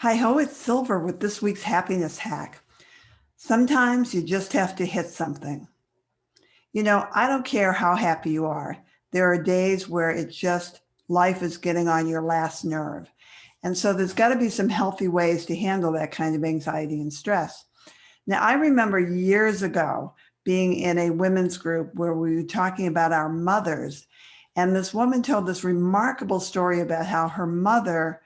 Hi ho, it's Silver with this week's happiness hack. Sometimes you just have to hit something. I don't care how happy you are. There are days where it's just life is getting on your last nerve. And so there's got to be some healthy ways to handle that kind of anxiety and stress. Now, I remember years ago being in a women's group where we were talking about our mothers. And this woman told this remarkable story about how her mother,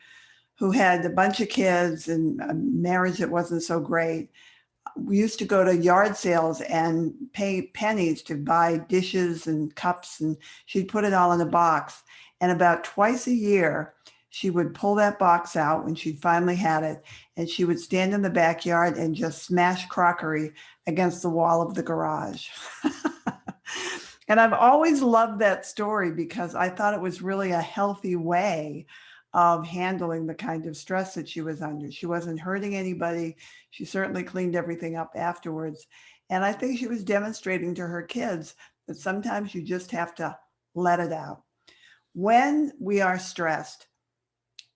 who had a bunch of kids and a marriage that wasn't so great, we used to go to yard sales and pay pennies to buy dishes and cups, and she'd put it all in a box. And about twice a year, she would pull that box out when she finally had it, and she would stand in the backyard and just smash crockery against the wall of the garage. And I've always loved that story because I thought it was really a healthy way of handling the kind of stress that she was under. She wasn't hurting anybody. She certainly cleaned everything up afterwards. And I think she was demonstrating to her kids that sometimes you just have to let it out. When we are stressed,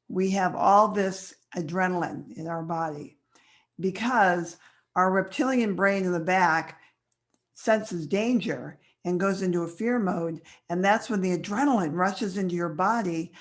we have all this adrenaline in our body because our reptilian brain in the back senses danger and goes into a fear mode. And that's when the adrenaline rushes into your body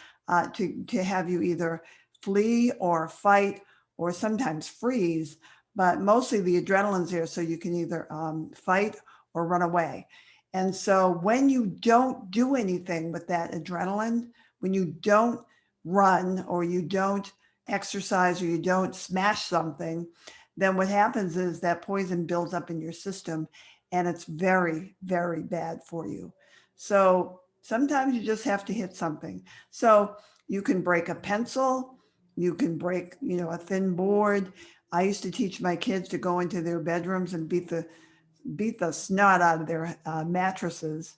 to have you either flee or fight or sometimes freeze. But mostly the adrenaline's there so you can either fight or run away. And so when you don't do anything with that adrenaline, when you don't run or you don't exercise or you don't smash something, then what happens is that poison builds up in your system and it's very, very bad for you. So sometimes you just have to hit something. So you can break a pencil, you can break, a thin board. I used to teach my kids to go into their bedrooms and beat the snot out of their mattresses.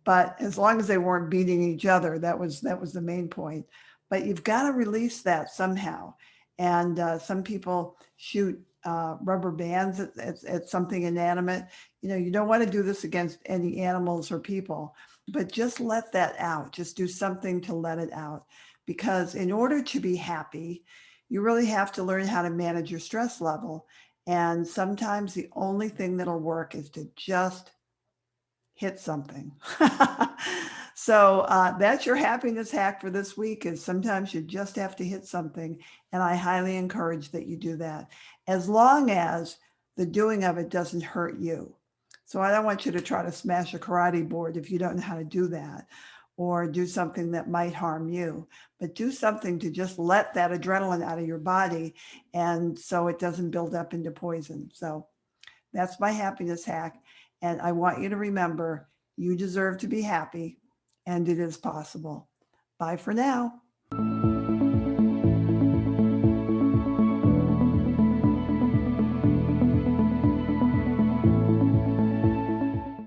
But as long as they weren't beating each other, that was the main point. But you've got to release that somehow. And some people shoot rubber bands at something inanimate. You don't want to do this against any animals or people, but just let that out. Just do something to let it out. Because in order to be happy, you really have to learn how to manage your stress level. And sometimes the only thing that'll work is to just hit something. So that's your happiness hack for this week is sometimes you just have to hit something. And I highly encourage that you do that as long as the doing of it doesn't hurt you. So I don't want you to try to smash a karate board if you don't know how to do that or do something that might harm you, but do something to just let that adrenaline out of your body and so it doesn't build up into poison. So that's my happiness hack. And I want you to remember you deserve to be happy and it is possible. Bye for now.